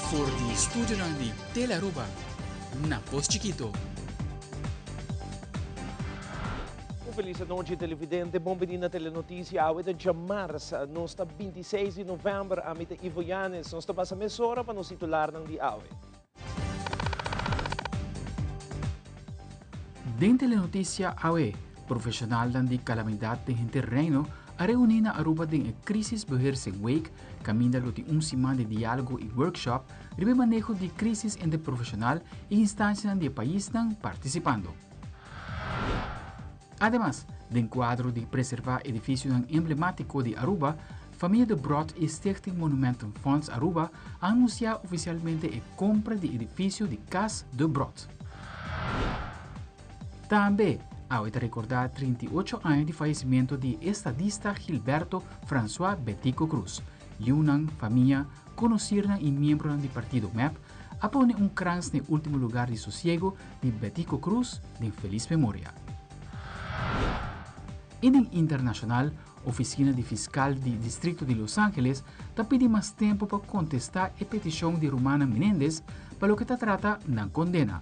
Voor die studio ng di Telaruba, na Post Chiquito. Feliz noite, televidente. Bom venir na Telenotícia. Hoje de março, nós está 26 de novembro, a mita Ivo Yanes. Nós está passando meia hora para nos titular ng di awe. Din Telenotícia AWE, profissional dan di calamidad de terreno, a reunir na Aruba din crisis beheersing week, caminda lo di semana de diálogo e workshop, ribe manejo di crisis entre profissional e instancias de país nang participando. Además, del cuadro de preservar edificio emblemático de Aruba, Familia de Brot y Stichting Monumentum Fonds Aruba anuncia oficialmente la compra de edificio de Casa de Brot. También, ahorita recordar 38 años de fallecimiento de estadista Gilberto François Betico Cruz, y una familia conocida y miembro del partido MEP, a poner un crans en el último lugar de sosiego de Betico Cruz de feliz memoria. En el internacional, Oficina de Fiscal del Distrito de Los Ángeles está pidiendo más tiempo para contestar la petición de Romana Menéndez para lo que se trata de la condena.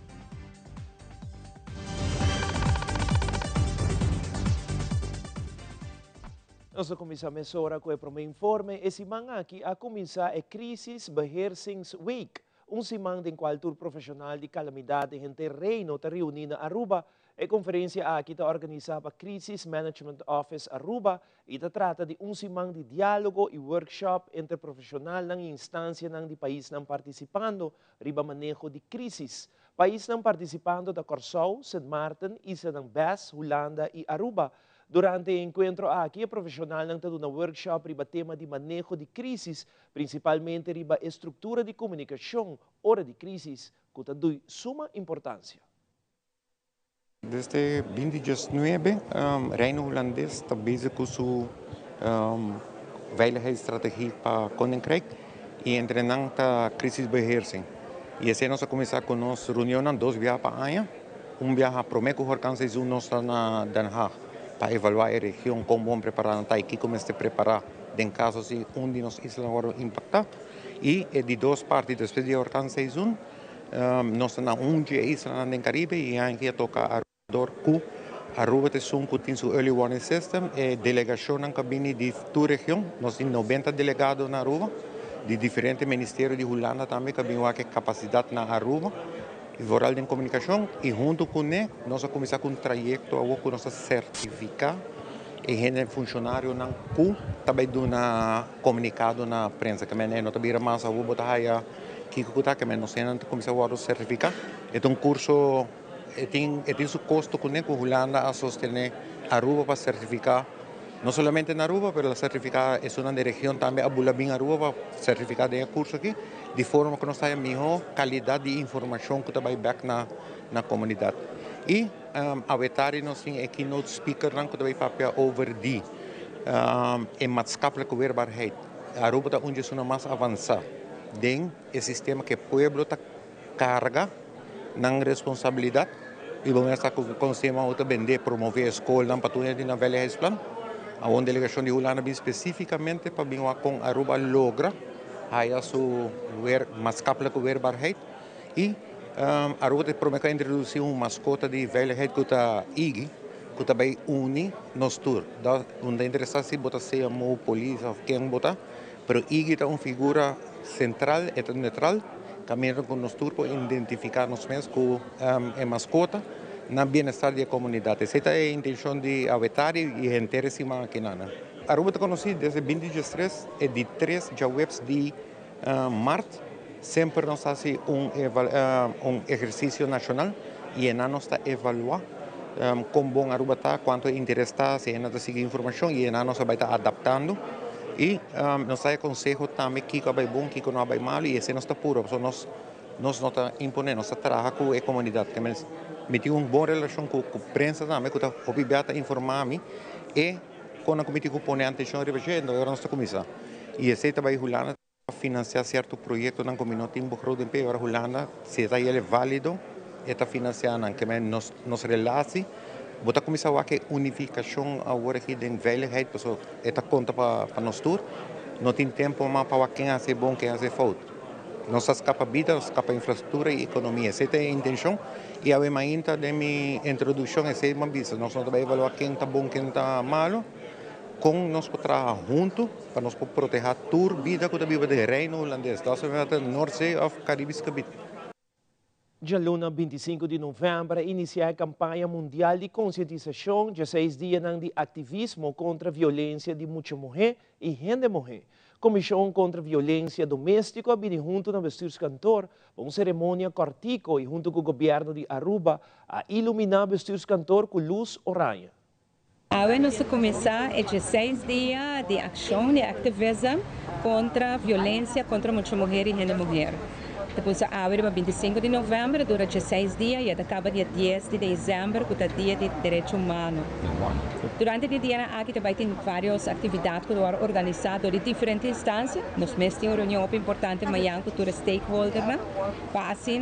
Nós começamos agora com o informe. Esse semana aqui a começar a Crisis Beheersings Week, semana em qual o profissional de calamidade em terreno está reunido na Aruba. A conferência aqui está organizada para Crisis Management Office Aruba e trata de semana de diálogo e workshop entre profissionais e instâncias de país não participando riba manejo de crisis. País não participando da Corsou, Sint Maarten, Isla ng Bes, Holanda e Aruba. Durante o encontro aqui, o profissional está dando um workshop riba tema de manejo de crisis, principalmente riba estrutura de comunicação, hora de crisis, que está de suma importância. Desde 2019, Reino Holandês está bezig com sua veiligheidsstrategie para Koninkrijk e treinando a crisisbeheersing. E assim nós começamos com nossa reunião 2 vezes por ano. Viaje para o Meco Horcanse e nós na Den Haag para evaluar a região como vamos preparar a aqui como se preparar em caso se de nós islas vão impactar. E de 2 partes depois de Horcanse nós na dia isla no Caribe e aqui toca ku Aruba tem seu early warning system e delegação na cabine de tua região. Nós temos 90 delegados na Aruba, de diferentes ministérios de Holanda também, que têm uma capacidade na Aruba, e voral de comunicação, e junto com ele, nós começamos com um trajeto a nós certificar e gente funcionário na cu também do na comunicado na prensa, que não também mais a botar aí que nós começamos a certificar. É curso tem seu custo com a Holanda a sostener Aruba para certificar, não somente na Aruba, mas certificar é uma região também a Bulabim Aruba para certificar o curso aqui, de forma que nós tenhamos melhor qualidade de informação que também back na comunidade. E a vetari nós temos aqui no speaker que também papel over die maatschappelijke weerbaarheid. Aruba está onde é mais avançada, tem o sistema que o povo está carga na responsabilidade. E vamos estar com o sistema de vender, promover a escola, para tudo na Veiligheidsplannen. A uma delegação de Holanda especificamente para vir com Aruba logra a sua maatschappelijke weerbaarheid. E Aruba promete introduzir mascota de veiligheid que está IGI, que também une nos tour. Onde interessa se botar se a polícia ou quem botar, mas IGI é uma figura central, é neutral. Caminhando com nós para identificar nós mesmos com a mascota no bem-estar da comunidade. Essa é a intenção de avetar e interesse aqui. Aruba está conhecida desde 2013 e de 3 webs de março. Sempre nós fazemos exercício nacional e nós está evaluar como bom Aruba está, quanto interesse está, se nós está seguindo informação e nós vai estar adaptando. E nós temos conselho também que vai bom, que não vai mal, e esse nós está puro. Nós não está imponendo, nós trabalhamos com a comunidade. Nós temos uma boa relação com a imprensa também, que está obrigada a informar-me, e com a comunidade que põe atenção a rever, agora nós está começando. E esse também Holanda financiar certo projeto na comunidade em Bogroden P, agora Holanda, se está ele válido, está financiando, que nos relace. Bota começar a unificação agora aqui de veiligheid, pessoal, esta conta para nós todos. Não tem tempo mais para quem faz bom, quem faz falta. Nossa escapa vida, escapa infraestrutura e economia. Essa é a intenção. E a ainda de minha introdução, essa é uma visa. Nós não vamos avaliar quem está bom, quem está malo. Com nós trabalhar junto para nós proteger toda a vida que vive do reino holandês. Das é o Norte of Caribische Gebied. Já luna 25 de novembro, inicia a campanha mundial de conscientização, 16 dias de ativismo contra a violência de muitas mulheres e gente mulher. Comissão contra a Violência Doméstica vem junto na Bestuurs Kantoor para uma cerimônia cortico e junto com o governo de Aruba a iluminar Bestuurs Kantoor com luz oranha. Agora nós começamos 16 dias de ação, de ativismo contra a violência contra muitas mulheres e gente mulher. Depois, agora, 25 de novembro, dura 16 dias e acaba dia 10 de dezembro, que é o dia de direitos humanos. Durante o dia, aqui também tem várias atividades que foram organizadas de diferentes instâncias. Nós temos uma reunião importante amanhã com os stakeholders, para assim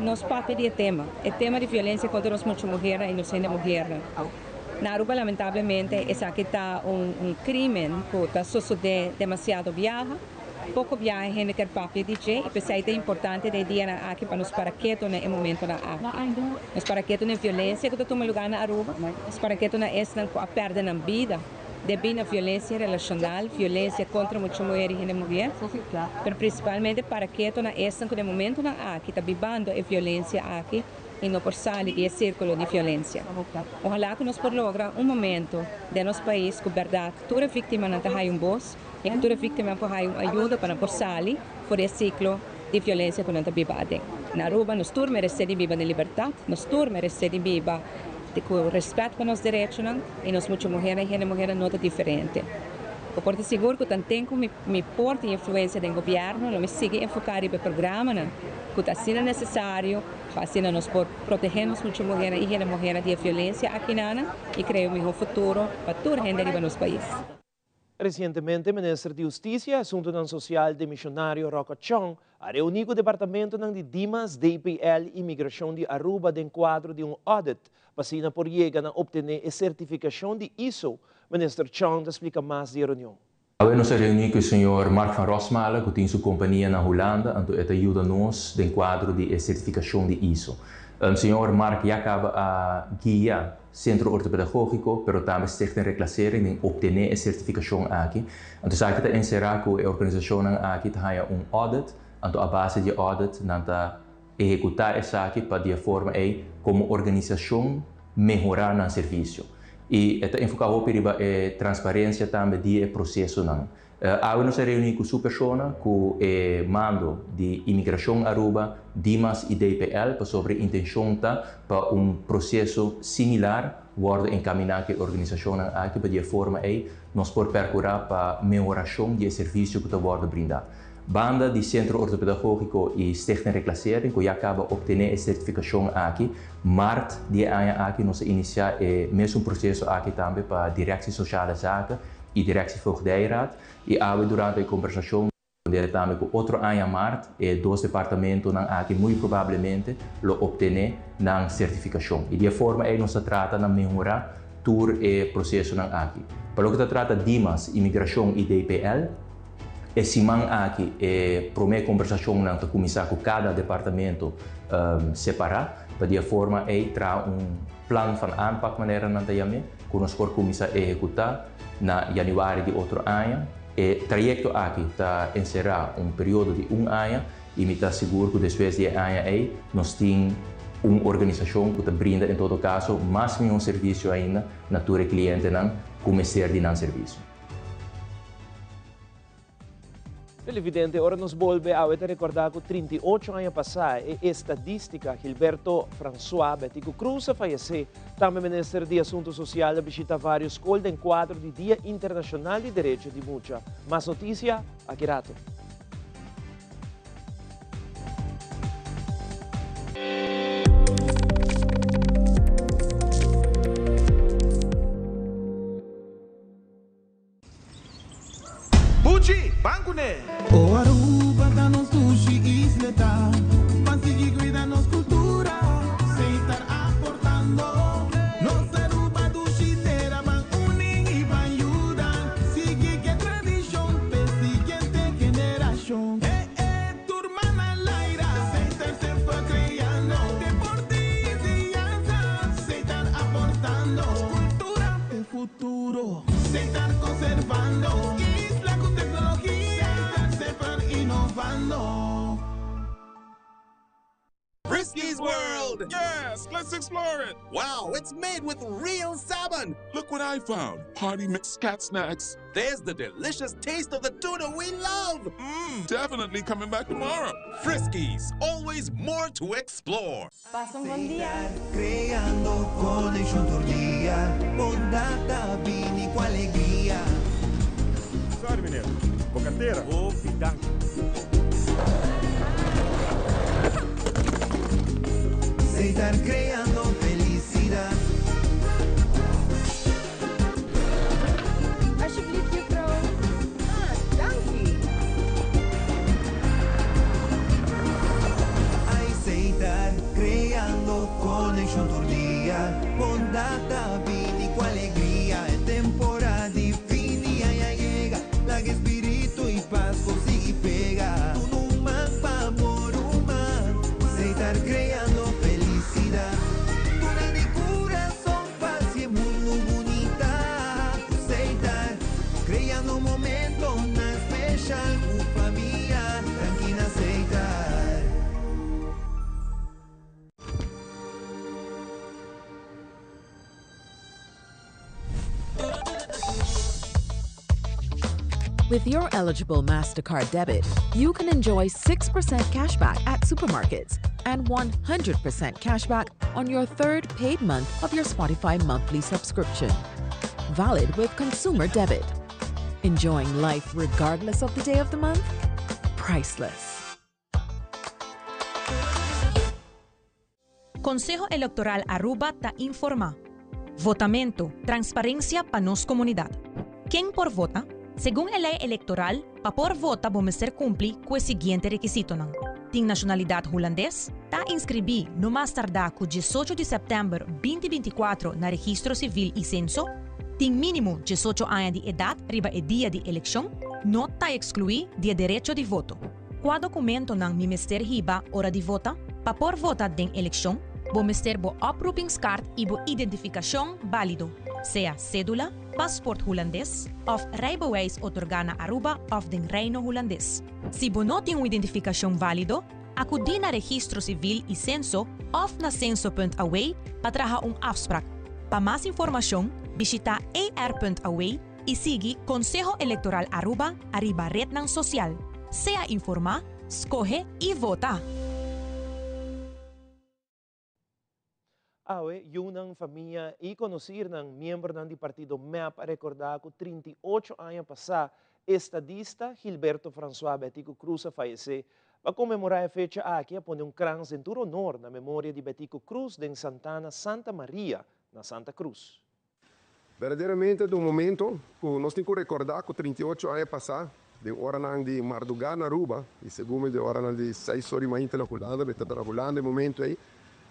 nós partilhar o tema. O tema de violência contra as mulheres e inocentes mulheres. Na Aruba, lamentavelmente, esse aqui está crime que está sucedendo demasiado viaja. Pouco viagem gente quer papel de e pensei é importante de dia aqui para nos paraquetos no momento na aqui. Nos paraquetos na violência que toma lugar na Aruba, nos paraquetos na esta com a perda na vida, devido à violência relacional, violência contra muitas mulheres e mulheres, mas principalmente paraquetos na esta que no momento na aqui está vivendo a violência aqui e não por sair desse círculo de violência. Ojalá que nós por lograr momento de nosso país com verdade, toda vítima não tenha voz, e que toda vítima possa ajuda para por sair por esse ciclo de violência que nós vivemos. Na Aruba, nós todos merecemos viver na liberdade, nós todos merecemos viver com respeito para os direitos, e nós muitas mulheres e mulheres não é diferente. Eu posso seguro que também com minha porta e influência do governo, eu me sigo enfocar no programa, que está sendo necessário para assim nós proteger as muitas mulheres e mulheres da violência aqui e criar um melhor futuro para toda a gente do nosso país. Recentemente, o ministro de Justiça e Assuntos Social de Missionário Rocco Chong ha reunido o departamento de Dimas, DPL e Imigração de Aruba em quadro de audit, para por chegar a obter a certificação de ISO. O ministro Chong explica mais da reunião. Hoje nós reunimos com o senhor Mark van Rosmalen, que tem sua companhia na Holanda, e ele ajuda-nos no quadro de certificação de ISO. O senhor Mark já acaba a guiar Centro Ortopedagógico, mas também está em reclassering em obter a certificação aqui. Então, aqui está encerrar com a organização aqui tem audit, então a base de audit nanta executar essa aqui para de forma como organização melhorar no serviço. E está enfocado para a transparência também do processo. Agora nós reunimos com sua pessoa, com o mando de imigração Aruba, Dimas e DPL, sobre a intenção para processo similar, guarda encaminhar que a organização aqui para de forma nós podemos percorrer para a melhoração do serviço que está guarda brindar. Banda de Centro Ortopedagógico e Stichting Reclassering, que já acaba de obter a certificação aqui, março de ano aqui nós iniciar o mesmo processo aqui também para a Direção Sociale Zaken e Direção Voogdijraad. E agora durante a conversação também com outro ano março, e dois departamentos aqui muito provavelmente lo obter na certificação. E de forma nós trata de melhorar todo o processo aqui. Para o que se trata de Dimas, Imigração e DPL, esse aqui é a primeira conversação que começar com cada departamento separado, para de forma trazer plano de aanpak maneira na tayame, que nós podemos começar a executar na januário de outro ano. O trajeto aqui está encerrar período de ano e me está seguro que depois de ano nós temos uma organização que brinda, em todo caso, mais um serviço ainda na tua cliente começar a serviço. Televidente, agora nos volve a recordar que 38 anos passados, a estadística Gilberto François Betico Cruz faleceu. Também o Ministério de Assuntos Sociais visita vários escolas em quadro do Dia Internacional de Direitos de Mulher. Mais notícia, aqui rato. Buchi, banco né? O Aruba da nos sushi isleta, consegui cuidar nos cultura, sem estar aportando. Nos Aruba do Chitera van unim e van ayudar, sigue que tradição, per siguiente generação. Turma Friskies World! Yes, let's explore it. Wow, it's made with real salmon! Look what I found. Party mixed cat snacks. There's the delicious taste of the tuna we love! Definitely coming back tomorrow. Friskies, always more to explore. Pasa un buen día. Creando connection tordia, bondata, bini com alegria. Sorry, meneer. Com carteira? Oh, dank. Estar creando felicidad. Alsjeblieft, juffrouw. Dankie. Aceitar, creando connection tordia, bondata, bini com alegria. É temporada de fim e ya llega, la que espíritu y paz consigue pega. Tu numa pa amor humano, aceitar creando felicidad. Tuna de coração, paz e muito bonita. Aceitar, creando momento na especial, com família, tranquila aceitar. With your eligible MasterCard debit, you can enjoy 6% cashback at supermarkets and 100% cashback on your third paid month of your Spotify monthly subscription. Valid with consumer debit. Enjoying life regardless of the day of the month? Priceless. Consejo Electoral Aruba ta informa. Votamento, transparencia pa nos comunidad. Quem por vota? Según a lei electoral, pa por vota vamos ser cumpli com o seguinte requisito não. Tem nacionalidade holandês, tá inscrevi no mais tardar com 18 de setembro 2024 na registro civil e censo, tem mínimo 18 anos de idade riba o dia de eleição, não tá excluí de direito de voto. Qual documento não minister riba hora de vota, pa por vota den eleição, vamos ter bo oproepingskaart e bo identificação válido, seja cédula, paspoort holandês of rijbewijs otorgana Aruba of den Reino holandês. Se bo não tem uma identificação válido, acudi na registro civil e censo of na censo.away para traga afspraak. Para mais informação, visita ar.away e siga Consejo Electoral Aruba arriba red ng social. Sea informar, escoge e vota. Awe, yun ang família e conhecer ng miyembro ng partido MEP a recordar que 38 anos passar, estadista Gilberto François Betico Cruz a fallecer. Para comemorar a fecha aqui, a pôr crans em tur honor na memória de Betico Cruz de Santana Santa Maria, na Santa Cruz. Verdadeiramente, do momento que nós temos que recordar que 38 anos passar, de hora de Mardugan, Aruba, e segundo de hora de 6 horas mais na Holanda, de estar Holanda, momento aí,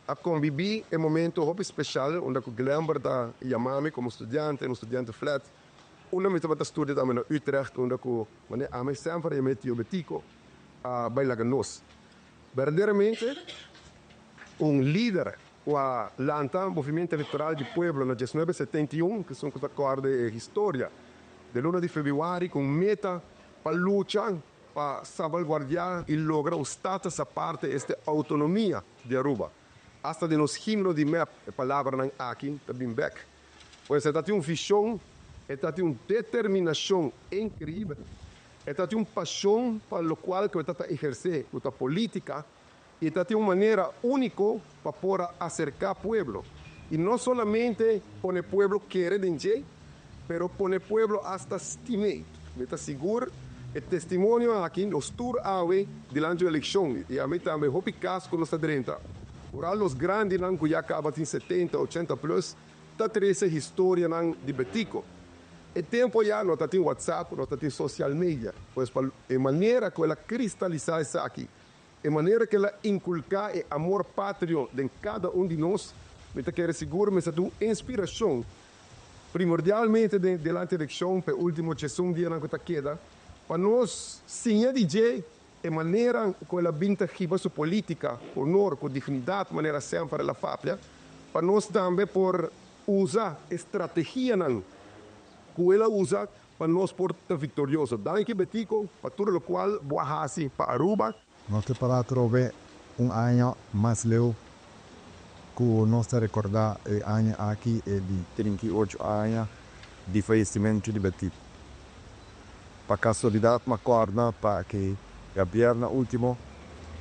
a conviver é um momento muito especial, onde eu lembro da Yamami como estudante, um estudante flat, onde eu estava estudando também na Utrecht, onde eu ame sempre meti o Betico a bailar nós. Verdadeiramente, líder o Lanta, Movimento Eleitoral de Pueblo, na 1971, que são os acordos de história, de 1 de fevereiro, com meta para lutar, para salvaguardar e lograr o status a parte desta autonomia de Aruba. Hasta de nos himno de MEP, a palavra não aqui, também back. Pois ela tem uma visão, ela tem uma determinação incrível, ela tem uma paixão para o qual que ela está exercer a política, e ela tem uma maneira única para poder acercar o povo. E não somente para o povo querer dinheiro, mas para o povo hasta estimar. Está seguro, o testemunho aqui, os tour awe, durante a eleição, e a mim também, o caso que nós está dentro. Por os grandes que já acabam em 70, 80 plus, está essa história de Betico. E tempo já não está em WhatsApp, não está em social media. Pois a maneira que ela cristalizar isso aqui, a maneira que ela inculcar o amor pátrio em cada de nós, me quer seguro, mas é uma inspiração. Primordialmente, durante a eleição, para o último dia que queda, para nós, sim, DJ, a maneira que ela binta a sua política, honor, com dignidade, maneira sempre da família, para nós também por usar a estratégia que ela usa para nós por estar vitorioso. Danke Betico, para tudo o qual boa para Aruba. Nós te para trove ano mais leu que nós recordar o ano aqui é de 38 anos de falecimento de Betty. Para casualidade, me acordo para que a viernes último,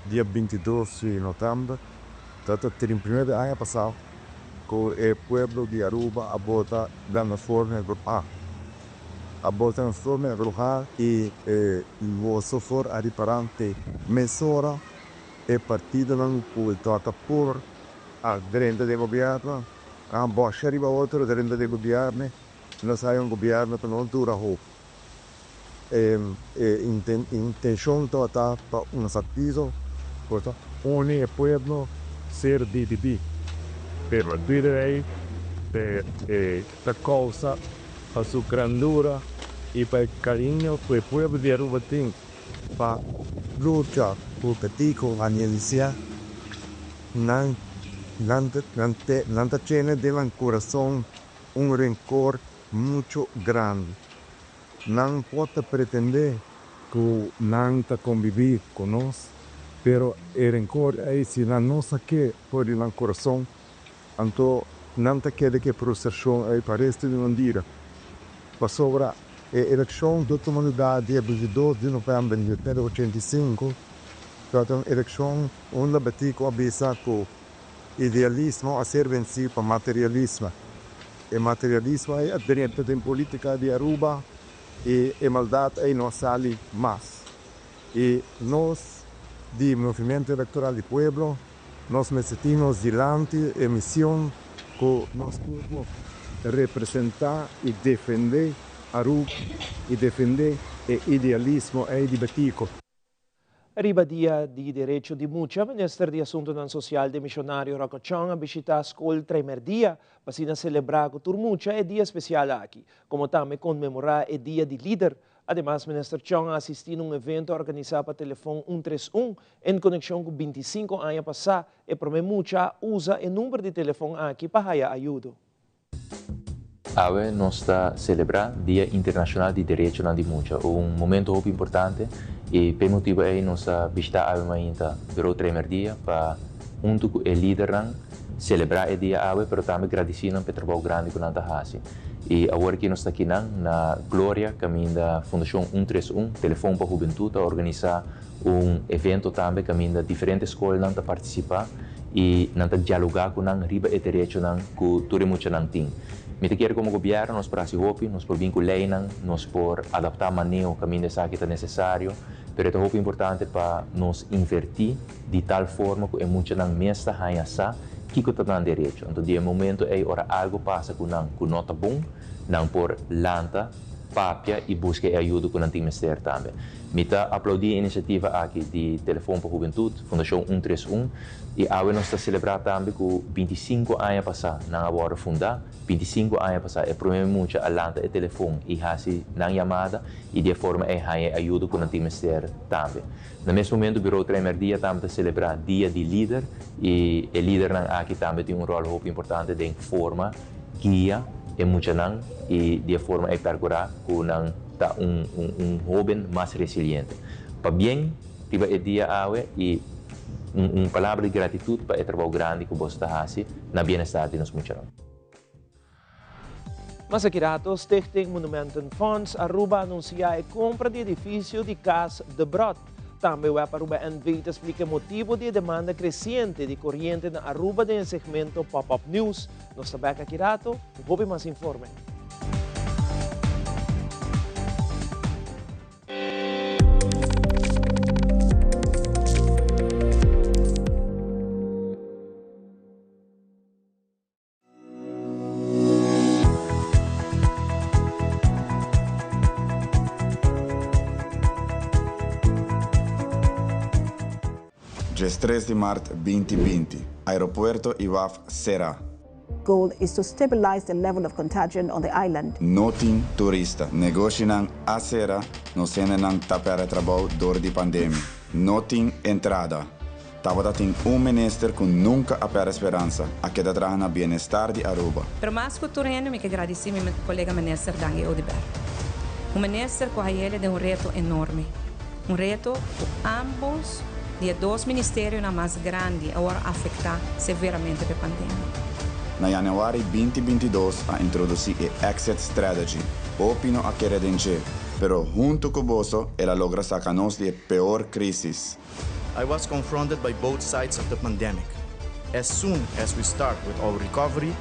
dia 22 de novembro, tanto 31 ano passado, que o pueblo de Aruba a bota da forma grupal. A bota na forma grupal e o sofor a reparante mesura e partida não pode tocar por a dirente do governo, a bocha arriba outro dirente do governo, nós sai governo que não dura roupa. Intenção toda para um satisfação, portanto, onde o pueblo ser DDB. Pero direi da causa a sua grandura e para o carinho que o povo de Aruba tem para lutar por petico a Nelicia não tiene del coração rencor muito grande. Não pode pretender que não está conviver conosco, pero o rencor é se na nossa que pode no coração. Então, não te quer que a processão aí parece de uma dia. Para sobre a eleição da humanidade dia 22 de novembro de 1985, é uma eleição onde batico a bisa com idealismo a ser vencido para materialismo. E materialismo é a direita da política de Aruba e a maldade aí não sai mais. E nós, do movimento eleitoral do povo, nós nos sentimos diante da missão que nós podemos representar e defender Aruba e defender o idealismo de Batico. Arriba dia di direito de mucha, Ministro de Assunto Social de Missionário Rocochong a visitar a escola primeiro dia para celebrar que tur mucha é dia especial aqui, como também comemorar o dia de líder. Además, Ministro Chong assistiu a um evento organizado para telefone 131 em conexão com 25 anos passados e para mucha usa o número de telefone aqui para ajuda. Hoje nós estamos celebrando o Dia Internacional de Direito de Mucha, momento muito importante e por motivo aí nós visitar ainda o primeiro dia para junto com o líder celebrar o dia hoje, mas também agradecer pelo trabalho grande que nós fazemos. E agora que nós estamos aqui na Glória, caminho da Fundação 131, Telefone para a Juventude, a organizar evento também, caminho da diferentes escolas para participar e para dialogar com nós, riba e direito que tudo muito não tem. Me quero como governo, nós para se hopi, nós por vincular nós por adaptar maneira o caminho dessa que é necessário, mas é muito importante para nós invertir de tal forma que é muito não mesmo hanhasa que está dando direito. Então, de momento é hora algo passa com nota bom, não por lanta, papia e busca ajuda com o ministério também. Me está aplaudir a iniciativa aqui de Telefone para a Juventude, Fundação 131, e agora nós estamos celebrando também que 25 anos passados, não agora fundar, 25 anos passados, é primeiro muito a lanta e telefone, e assim, não chamada, e de forma é ajuda com o ministério também. No mesmo momento, o Bureau primeiro dia também está celebrando Dia de Líder, e o líder aqui também tem rol muito importante de forma, guia, e muito não, e de forma é percurar com jovem mais resiliente. Para bem, tive o dia hoje e palavra de gratidão para o trabalho grande que você está fazendo na bem-estar de nós muitos. Mas aqui rato, Stichting Monumental Funds Aruba anuncia a compra de edifício de Casa de Brot. Também o Aruba NV explica o motivo de demanda crescente de corrente na Aruba no segmento Pop-Up News. Nós estamos aqui rato, vou mais informe. Dia 3 de março 2020, Aeropuerto Ivaf será. Goal is to stabilize the level of contagion on the island. Notin turista, negócio nang acera, no sene nang tapere trabalho dor de pandemia. Notin entrada. Tava tem ministro que nunca apera esperança, a que traga na bem-estar de Aruba. Pero mais que tureno, me que agradecer meu colega ministro Dangue Odibert. O ministro com ele de reto enorme. Reto que ambos de dois ministérios mais grandes agora afetar severamente a pandemia. Na januari 2022 a introduzir a Exit Strategy, opino a querer pero junto com você, ela logra sacar-nos de pior crise. I was confronted by both sides of the pandemic. As soon as we start with our recovery,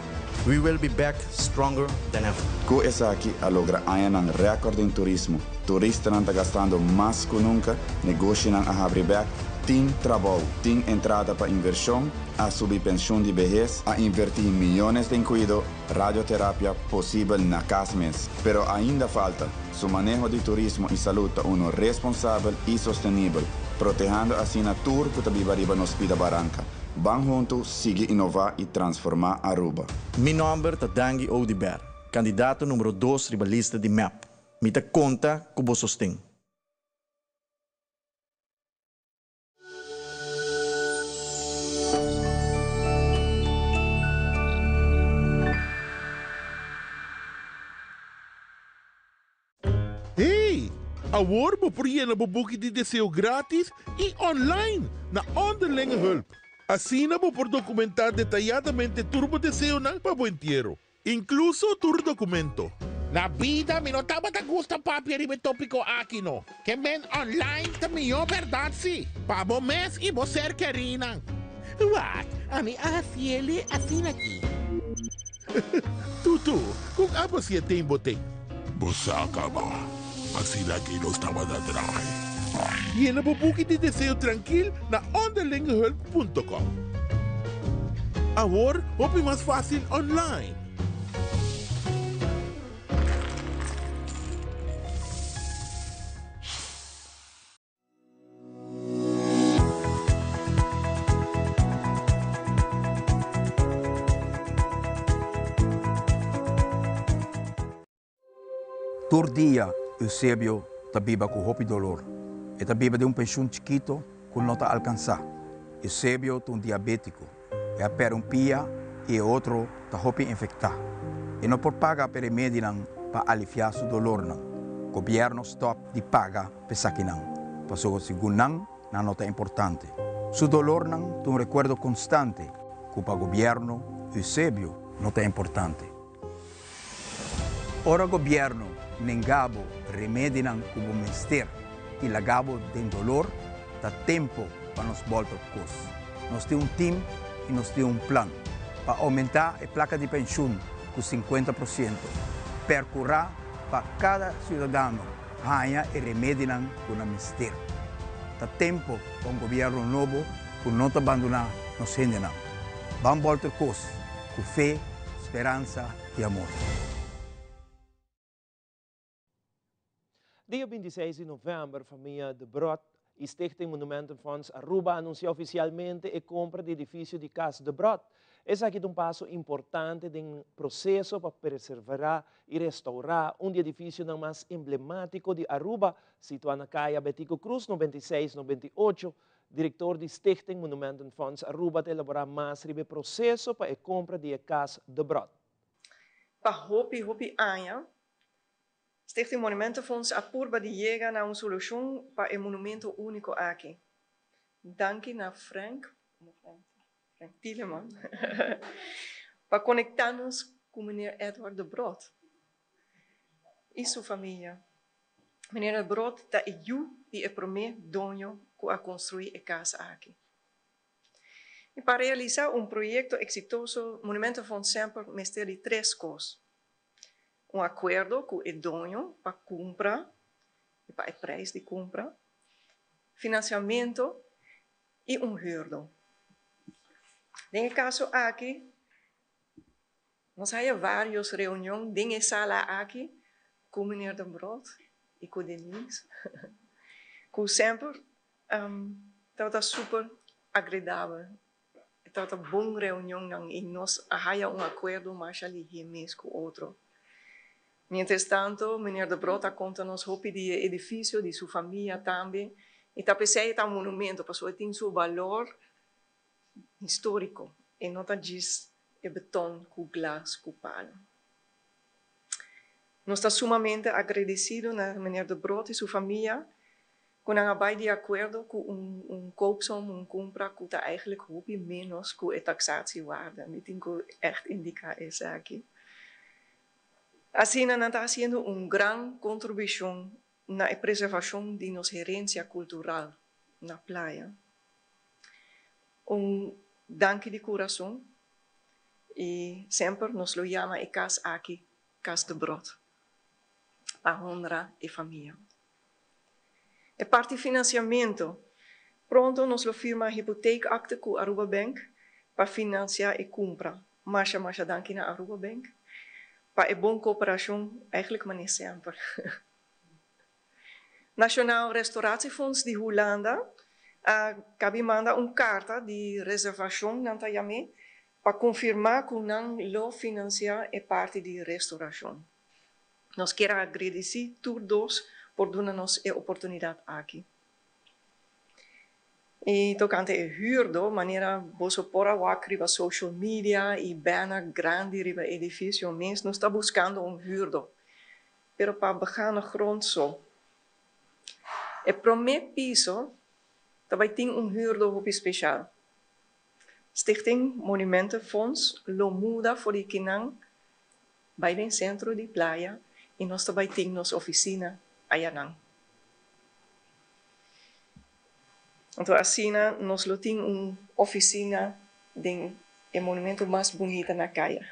we will be back stronger than ever. Com essa aqui, a logra um recorde em turismo. Turistas não estão gastando mais que nunca, negócios não a abrir back, tem trabalho, tem entrada para inversão, a subir pensão de vejez, a invertir milhões em cuidado, radioterapia possível na casa mês. Pero ainda falta. Su manejo de turismo e saúde uno responsável e sustentável, protegendo assim a tour que vive arriba nos Pida Barranca. Vamos juntos seguir inovar e transformar Aruba. Meu nome é Dangi Odiber, candidato número 2 ribalista de MAP. Me te conta com o sostém. Hey! Agora mo na bobuki de deseo grátis e online na Onderlinge Hulp. Assim na por documentar detalladamente turbo deseo na pabuentiero. Incluso tur documento. Na vida, mi notaba ta gusta papi arriba tópico aqui no. Que men online ta mio verdade si. Pabo mes e bo ser querinan. What? Ani asiele assim aqui. Tutu, kung abo siya tem boteng. Bosaka ba? Assim aqui não estava da traje. E na bobuki de deseo tranquil na onderlingehulp.com. Agora, hopi mais fácil online. Todo dia, Eusébio tabiba com roupa e dolor. E tabiba de pensão chiquito que não está alcançar. Eusébio é diabético. E a pera pia e outro está roupa infectar. E não pode pagar para remédio para aliviar seu dolor. O governo stop de pagar para saquinan. Para o segundo não está importante. Seu dolor tem recuerdo constante que para o governo, Eusébio não está importante. Ora o governo nengabo remédio como mister e lagabo de dolor, dá tempo para nos voltar cos. Nós temos time e nós temos plano para aumentar a placa de pensão com 50%, percorrer para cada cidadão ganha e remédio com a mister. Dá tempo para governo novo que não te abandonar nos gente não. Vamos voltar cos com fé, esperança e amor. Dia 26 de novembro, a família de Brot e Stichting Monumentenfonds Aruba anunciou oficialmente a compra do edifício de Casa de Brot. Esse aqui é um passo importante no processo para preservar e restaurar um edifício mais emblemático de Aruba, situado na calle Betico Cruz, 96-98. Diretor de Stichting Monumentenfonds Aruba te elaborar mais sobre o processo para a compra de Casa de Brot. Para hopi anya, Stichting Monumentenfonds apurba de llegar a uma solução para o monumento único aqui. Danke na Frank Tieleman, para conectar-nos com o meneer Edward de Brot e sua família. Meneer de Brot está e promete dono a construir a casa aqui. E para realizar projeto exitoso, o Monumentenfonds sempre mestre de 3 coisas. Acordo com o dono para compra, e para o preço de compra, financiamento e huurder. No caso aqui, nós temos várias reuniões na sala aqui com o meneer de Brot e com Denise, que sempre estava super agradável. Estava uma boa reunião e nós temos acordo mais ali mesmo com o outro. Mientras tanto, meneer de Brot conta-nos roupa de edifício, de sua família também. E tapecei é um monumento, porque tem seu valor histórico. E não está diz é beton, com glas, com pano. Nós estamos sumamente agradecidos a meneer de Brot e sua família Kung nangabay de acordo com koopsom, compra, que tá eigenlijk hoopie menos com a taxatiewaarde. Me tenho echt indicar essa aqui. Assim, nós está fazendo grande contribuição na preservação de nossa herência cultural na praia. Danke de coração e sempre nos lo chama e cas aqui, cas de brod, para honrar a família. E parte financiamento, pronto nos lo firma hypotheekakte com Aruba Bank para financiar e compra. Mas danke na Aruba Bank para a boa cooperação, eigenlijk maar niet sempre. Nationaal Restauratiefonds de Holanda cabe manda carta de reservação nanta yame para confirmar que não lo financiar é parte de restauração. Nós queremos agradecer todos por dar-nos a oportunidade aqui. E tocante a huurdo, maneira você pode riba social media e bijna grande riba edifício, mens não está buscando huurdo. Pero para begane grond zo. E primeiro piso, também tem huurdo op speciaal. Stichting Monumentenfonds lo muda voor die kinderen bij het centro de playa e nós também temos oficina Ayanang. Então, assim, nós temos oficina de monumento mais bonito na calle.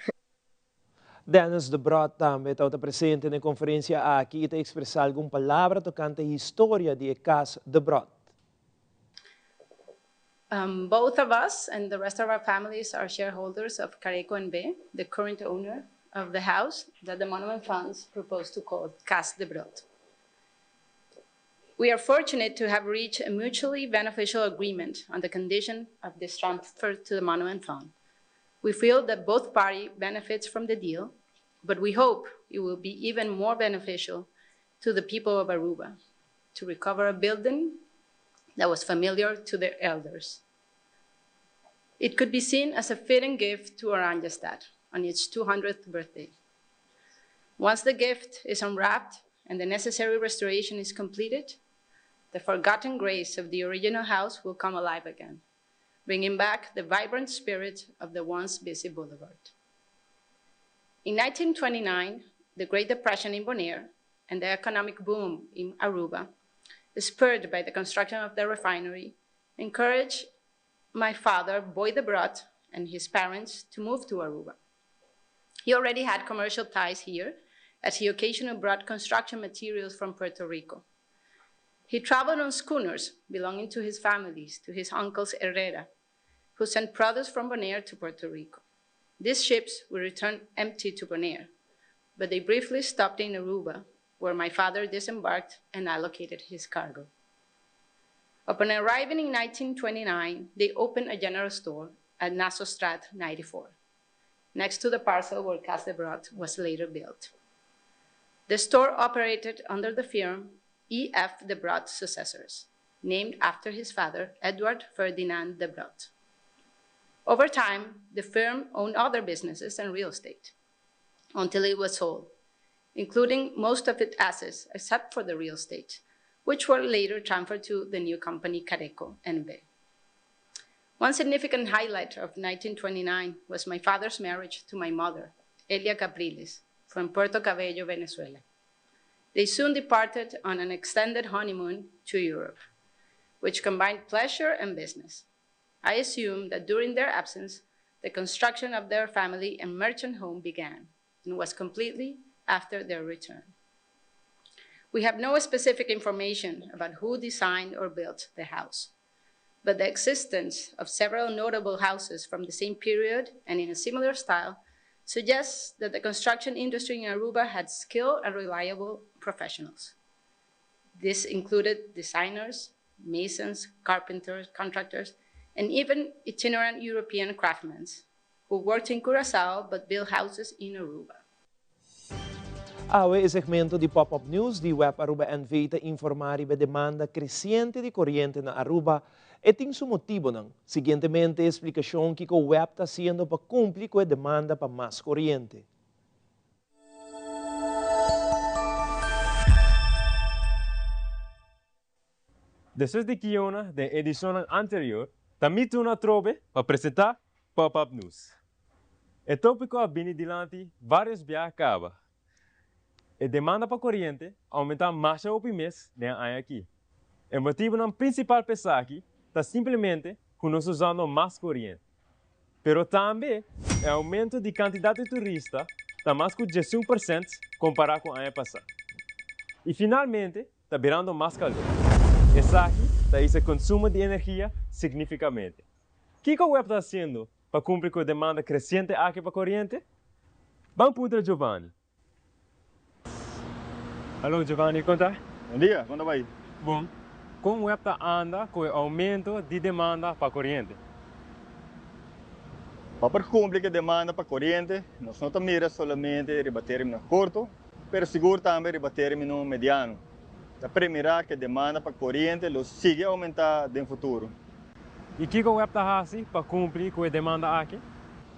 Dennis de Brod também está presente na conferência aqui e te expressar alguma palavra tocante a história de Casa de Brod. Both of us and the rest of our families are shareholders of Careco NB, the current owner of the house that the Monument Funds proposed to call Casa de Brod. We are fortunate to have reached a mutually beneficial agreement on the condition of this transfer to the Monument Fund. We feel that both parties benefit from the deal, but we hope it will be even more beneficial to the people of Aruba to recover a building that was familiar to their elders. It could be seen as a fitting gift to Oranjestad on its 200th birthday. Once the gift is unwrapped and the necessary restoration is completed, the forgotten grace of the original house will come alive again, bringing back the vibrant spirit of the once busy boulevard. In 1929, the Great Depression in Bonaire and the economic boom in Aruba, spurred by the construction of the refinery, encouraged my father, Boy de Brod, and his parents to move to Aruba. He already had commercial ties here, as he occasionally brought construction materials from Puerto Rico. He traveled on schooners belonging to his families, to his uncles Herrera, who sent products from Bonaire to Puerto Rico. These ships would return empty to Bonaire, but they briefly stopped in Aruba, where my father disembarked and allocated his cargo. Upon arriving in 1929, they opened a general store at Nassau Strat 94, next to the parcel where Casa de Brod was later built. The store operated under the firm E.F. de Brod Successors, named after his father, Edward Ferdinand de Brod. Over time, the firm owned other businesses and real estate, until it was sold, including most of its assets except for the real estate, which were later transferred to the new company Careco NB. One significant highlight of 1929 was my father's marriage to my mother, Elia Capriles, from Puerto Cabello, Venezuela. They soon departed on an extended honeymoon to Europe, which combined pleasure and business. I assume that during their absence, the construction of their family and merchant home began and was completely after their return. We have no specific information about who designed or built the house, but the existence of several notable houses from the same period and in a similar style suggests that the construction industry in Aruba had skilled and reliable professionals. This included designers, masons, carpenters, contractors, and even itinerant European craftsmen who worked in Curaçao but built houses in Aruba. Awe e segmento de Pop-Up News de Web Aruba NV te informar sobre demanda crescente de corriente na Aruba e tem seu motivo não. Seguintemente, a explicação que o web está sendo para cumprir com a demanda para mais corriente. Depois de Kiona, da edição anterior, também uma trobe para apresentar Pop-Up News. O tópico a bem dilante vários viagens acaba. A demanda para corrente aumenta mais ao mês do ano aqui. O motivo principal para aqui é simplesmente que nós usamos mais corrente. Mas também o aumento de quantidade de turistas está mais que 18% comparado com o ano passado. E finalmente, está virando mais calor. Isso aqui está esse consumo de energia significativamente. O que o web está fazendo para cumprir com a demanda crescente aqui para a corrente? Vamos para Giovanni. Alô, Giovanni, conta? Bom dia, como vai? Bom, como o web anda com o aumento de demanda para a corrente? Para cumprir a demanda para a corrente, nós não miramos somente o término curto, mas seguro também o término mediano. A primeira que a demanda para a corrente sigue a aumentar no futuro. E o que o web está fazendo para cumprir com a demanda aqui?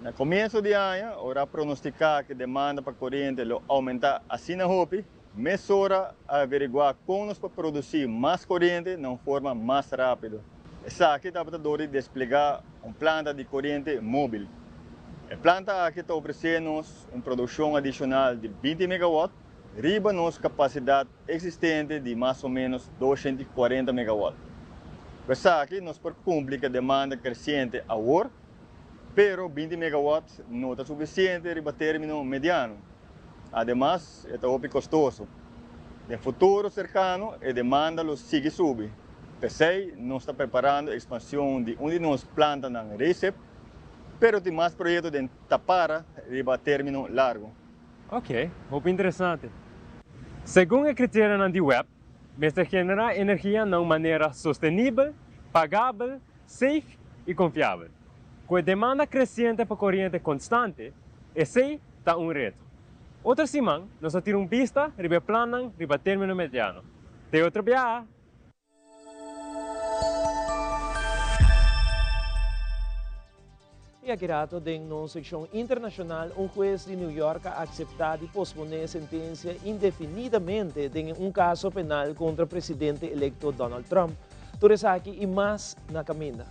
No começo do ano, ora pronosticar que a demanda para a corrente aumentar assim na roupa, mas hora averiguar como nós podemos produzir mais corrente de forma mais rápida. Essa aqui está para desplegar uma planta de corrente móvel. A planta aqui está oferecendo uma produção adicional de 20 MW, riba nossa capacidade existente de mais ou menos 240 MW. Essa aqui nós podemos cumprir a demanda crescente agora, mas 20 MW não está suficiente para o término mediano. Además, é custoso. No futuro cercano, a demanda sigue subir. PSEI não está preparando a expansão de uma de nossas plantas na Recep, mas tem mais projetos de Tapara para término largo. Ok, muito interessante. Segundo o critério da web, você genera energia de uma maneira sustentável, pagável, safe e confiável. Com a demanda crescente para corrente constante, esse está um reto. Outra semana, nós tiramos pista para plano para término mediano. Tem outra viagem. E aqui rato, na secção internacional, juez de New York ha acceptado e posponer a sentença indefinidamente em caso penal contra o presidente electo Donald Trump. Tudo isso aqui e mais na caminha.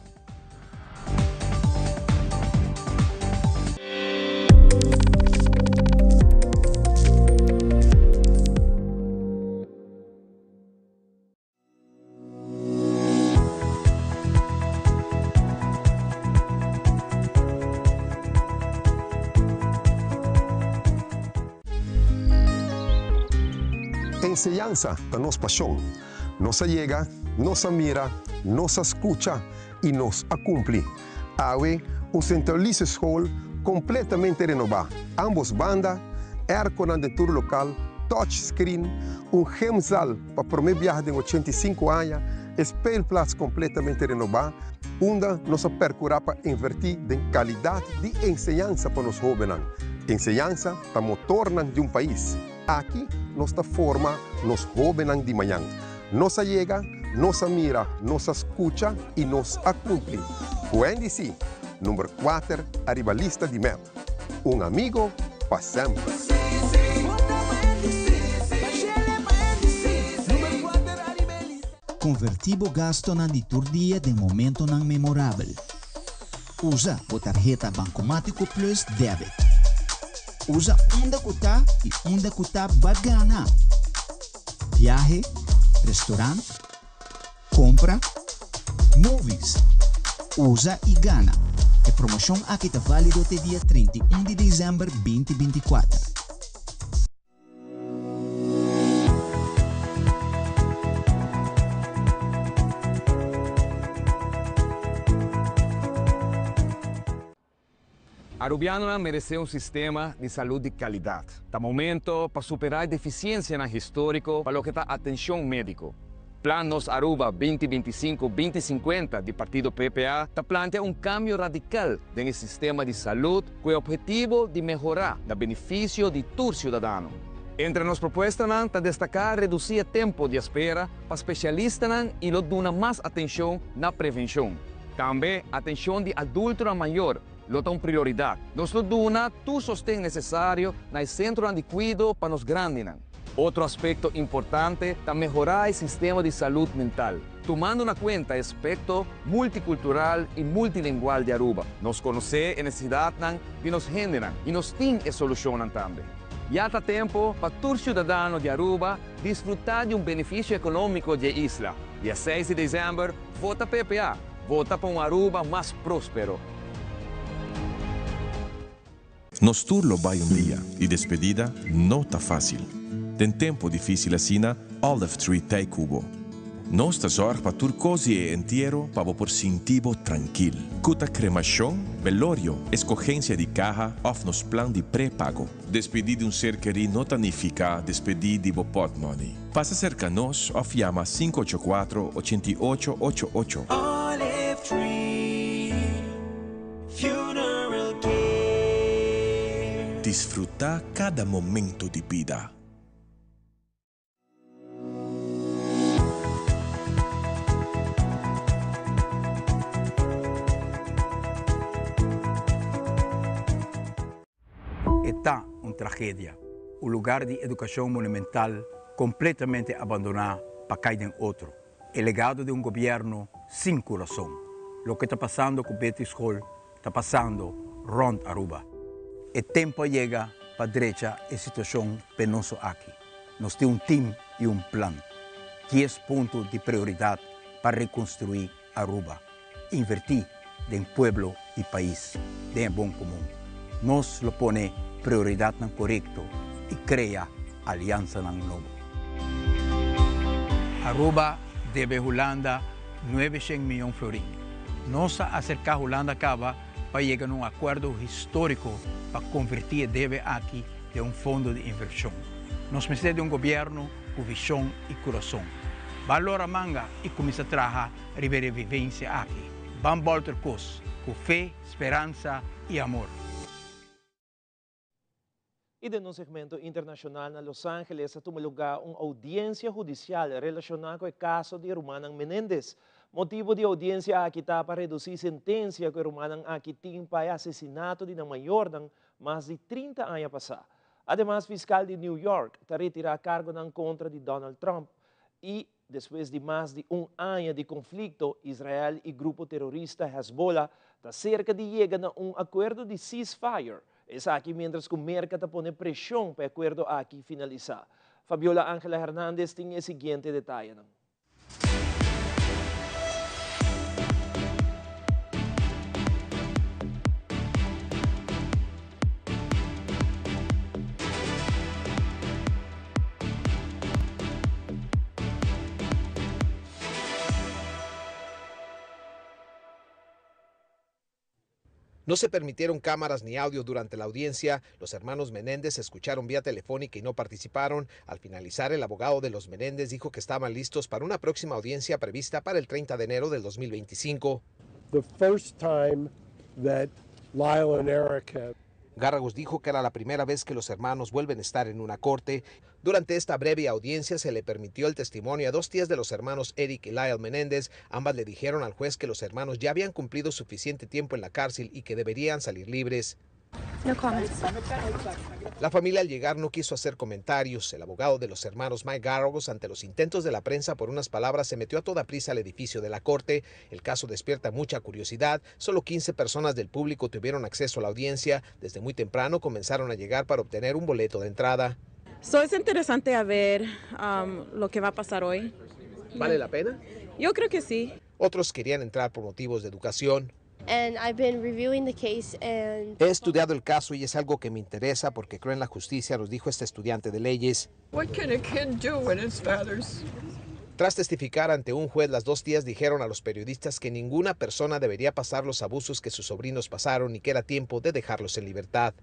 Enseñanza da nossa paixão, nossa llega, nossa mira, nossa escucha e nos cumpre. Awe, centraliza escola completamente renovada. Ambos bandas, air-condicionado local, touchscreen, gemsal para primeiro viagem de 85 anos, speelplaats completamente renovado, onde nós percorremos para invertir em qualidade de enseñanza para os jovens. Enseñanza é o motor de um país. Aqui, nós forma nos jovens de manhã. Nossa llega, nossa mira, nossa escucha e nos cumpre. O NDC, número 4, arriba a lista de MEP. Amigo para sempre. Convertibo gasto na liturgia de momento não memorável. Usa a tarjeta Bancomático Plus Debit. Usa onde custa e onde custa bagana. Viaje, restaurante, compra, movies. Usa e gana. A promoção aqui está válida até dia 31 de dezembro 2024. Arubiano merece um sistema de saúde de qualidade. Tá momento para superar a deficiência na histórico para o que está atenção médico. Planos Aruba 2025-2050 do Partido PPA plantea um cambio radical no sistema de saúde com o objetivo de melhorar o benefício de todo cidadão. Entre as propostas está destacar reduzir o tempo de espera para especialistas e dar mais atenção na prevenção. Também atenção de adulto maior. Lota uma prioridade. Nós damos todo o sostém necessário no centro de cuidado para os grandes. Otro aspecto importante es mejorar el sistema de salud mental, tomando en cuenta el aspecto multicultural y multilingual de Aruba. Nos conoce en necesidad que nos generan y nos tienen solucionan también. Ya está tiempo para todo ciudadano de Aruba disfrutar de un beneficio económico de isla. Día 6 de diciembre, vota PPA, vota por un Aruba más próspero. Nos turlo vai dia e despedida não tá fácil. Tem tempo difícil assina, Olive Tree Tay Cubo. Nós tá zorg para tur cosi e inteiro para por sentivo tranquilo. Cuta cremação, velorio, escogência de caja, of nos plan de pré-pago. Despedir de ser querido não significa despedir de pot money. Passa cerca nós, of llama 584-8888. Olive Tree Funeral Care. Disfrutar cada momento de vida. Está una tragedia. Un lugar de educación monumental completamente abandonado para caer en otro. El legado de un gobierno sin corazón. Lo que está pasando con Betty School está pasando rond Aruba. El tiempo llega para derecha la situación penosa aquí. Nos tiene un team y un plan. 10 puntos de prioridad para reconstruir Aruba. Invertir en pueblo y país, de buen común. Nos lo pone prioridad no correcto y crea alianza no nuevo. Aruba debe a Holanda 900 millones de florins. Nos acerca a Holanda acaba para llegar a un acuerdo histórico para convertir el debe aquí de un fondo de inversión. Nos necesita de un gobierno con visión y corazón. Valora manga y comienza a trabajar vivencia aquí. Van voltar cos con fe, esperanza y amor. E de um segmento internacional na Los Angeles, tomou lugar uma audiência judicial relacionada com o caso de Romanan Menendez. Motivo de audiência aqui está para reduzir sentença que Romanan aqui tem para assassinato de uma maior de mais de 30 anos passados. Ademais, fiscal de New York está retirar cargo na contra de Donald Trump e depois de mais de ano de conflito, Israel e grupo terrorista Hezbollah está cerca de chegar a acordo de ceasefire. Es aquí mientras que o mercado pone presión para el acuerdo aquí finalizar. Fabiola Ángela Hernández tiene el siguiente detalle. No se permitieron cámaras ni audio durante la audiencia. Los hermanos Menéndez escucharon vía telefónica y no participaron. Al finalizar, el abogado de los Menéndez dijo que estaban listos para una próxima audiencia prevista para el 30 de enero del 2025. The first time that Lyle and Eric had Garragos dijo que era la primera vez que los hermanos vuelven a estar en una corte. Durante esta breve audiencia se le permitió el testimonio a 2 tías de los hermanos Eric y Lyle Menéndez. Ambas le dijeron al juez que los hermanos ya habían cumplido suficiente tiempo en la cárcel y que deberían salir libres. No comments. La familia al llegar no quiso hacer comentarios. El abogado de los hermanos Mike Garragos, ante los intentos de la prensa por unas palabras, se metió a toda prisa al edificio de la corte. El caso despierta mucha curiosidad. Solo 15 personas del público tuvieron acceso a la audiencia. Desde muy temprano comenzaron a llegar para obtener un boleto de entrada. Es interesante a ver lo que va a pasar hoy. ¿Vale la pena? Yo creo que sí. Otros querían entrar por motivos de educación. And I've been reviewing the case and He estudiado el caso y es algo que me interesa porque creo en la justicia, nos dijo este estudiante de leyes. What can a kid do when his father's... Tras testificar ante un juez, las 2 tías dijeron a los periodistas que ninguna persona debería pasar los abusos que sus sobrinos pasaron y que era tiempo de dejarlos en libertad.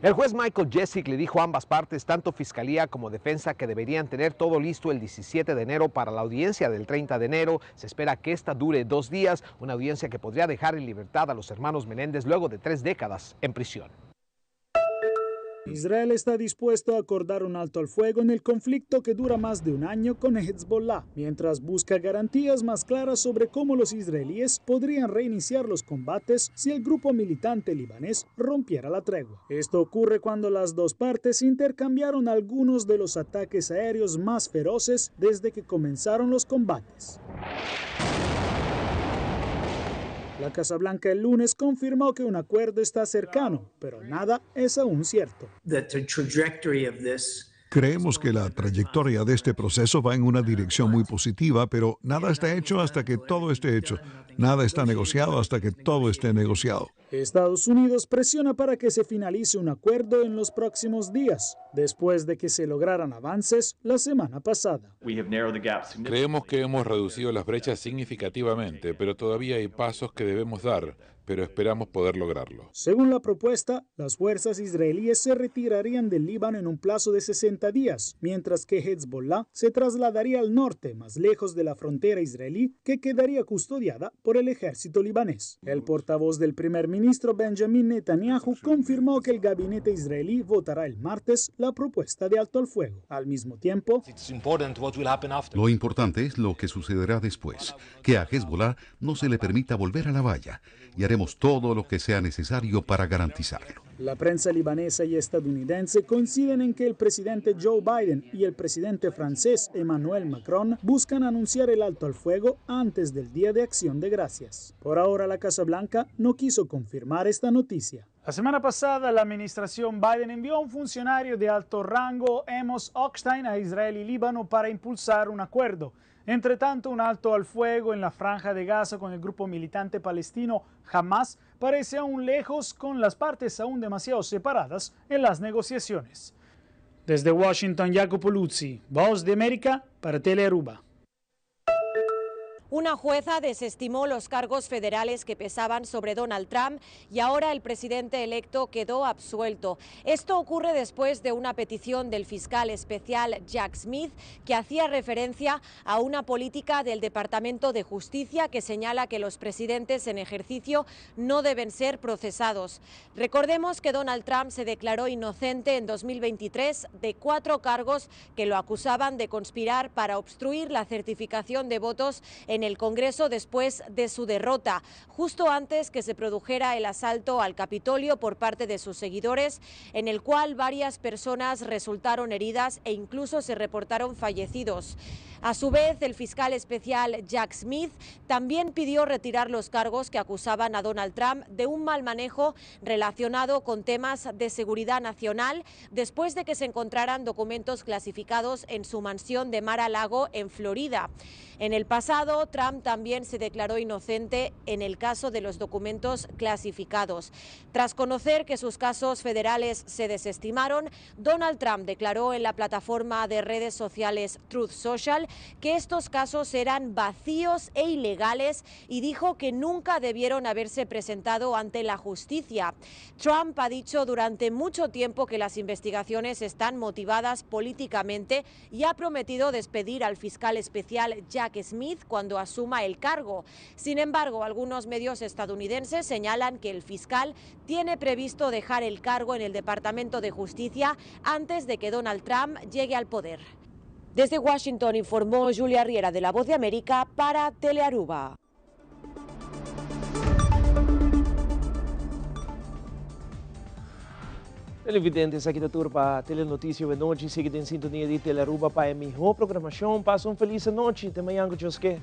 El juez Michael Jessic le dijo a ambas partes, tanto fiscalía como defensa, que deberían tener todo listo el 17 de enero para la audiencia del 30 de enero. Se espera que esta dure 2 días, una audiencia que podría dejar en libertad a los hermanos Menéndez luego de 3 décadas en prisión. Israel está dispuesto a acordar un alto al fuego en el conflicto que dura más de un año con Hezbollah, mientras busca garantías más claras sobre cómo los israelíes podrían reiniciar los combates si el grupo militante libanés rompiera la tregua. Esto ocurre cuando las dos partes intercambiaron algunos de los ataques aéreos más feroces desde que comenzaron los combates. La Casa Blanca el lunes confirmó que un acuerdo está cercano, pero nada es aún cierto. Creemos que la trayectoria de este proceso va en una dirección muy positiva, pero nada está hecho hasta que todo esté hecho. Nada está negociado hasta que todo esté negociado. Estados Unidos presiona para que se finalice un acuerdo en los próximos días, después de que se lograran avances la semana pasada. Creemos que hemos reducido las brechas significativamente, pero todavía hay pasos que debemos dar, pero esperamos poder lograrlo. Según la propuesta, las fuerzas israelíes se retirarían del Líbano en un plazo de 60 días, mientras que Hezbollah se trasladaría al norte, más lejos de la frontera israelí, que quedaría custodiada por el ejército libanés. El portavoz del primer ministro Benjamin Netanyahu confirmó que el gabinete israelí votará el martes la propuesta de alto al fuego. Al mismo tiempo, lo importante es lo que sucederá después, que a Hezbollah no se le permita volver a la valla, y haremos todo lo que sea necesario para garantizarlo. La prensa libanesa y estadounidense coinciden en que el presidente Joe Biden y el presidente francés Emmanuel Macron buscan anunciar el alto al fuego antes del Día de Acción de Gracias. Por ahora, la Casa Blanca no quiso confirmar esta noticia. La semana pasada, la administración Biden envió a un funcionario de alto rango, Amos Hochstein, a Israel y Líbano para impulsar un acuerdo. Entre tanto, un alto al fuego en la franja de Gaza con el grupo militante palestino Hamas parece aún lejos, con las partes aún demasiado separadas en las negociaciones. Desde Washington, Jacopo Luzzi, Voz de América para Telearuba. Una jueza desestimó los cargos federales que pesaban sobre Donald Trump y ahora el presidente electo quedó absuelto. Esto ocurre después de una petición del fiscal especial Jack Smith que hacía referencia a una política del Departamento de Justicia que señala que los presidentes en ejercicio no deben ser procesados. Recordemos que Donald Trump se declaró inocente en 2023 de 4 cargos que lo acusaban de conspirar para obstruir la certificación de votos en el Congreso después de su derrota, justo antes que se produjera el asalto al Capitolio por parte de sus seguidores, en el cual varias personas resultaron heridas e incluso se reportaron fallecidos. A su vez, el fiscal especial Jack Smith también pidió retirar los cargos que acusaban a Donald Trump de un mal manejo relacionado con temas de seguridad nacional, después de que se encontraran documentos clasificados en su mansión de Mar-a-Lago en Florida. En el pasado, Trump también se declaró inocente en el caso de los documentos clasificados. Tras conocer que sus casos federales se desestimaron, Donald Trump declaró en la plataforma de redes sociales Truth Social que estos casos eran vacíos e ilegales y dijo que nunca debieron haberse presentado ante la justicia. Trump ha dicho durante mucho tiempo que las investigaciones están motivadas políticamente y ha prometido despedir al fiscal especial Jack Smith cuando asuma el cargo. Sin embargo, algunos medios estadounidenses señalan que el fiscal tiene previsto dejar el cargo en el Departamento de Justicia antes de que Donald Trump llegue al poder. Desde Washington informó Julia Riera de La Voz de América para Telearuba. Televidentes, aqui da Turpa Telenotícia de noite, seguida em sintonia de Telearuba para a melhor programação. Passa uma feliz noite. Até amanhã, que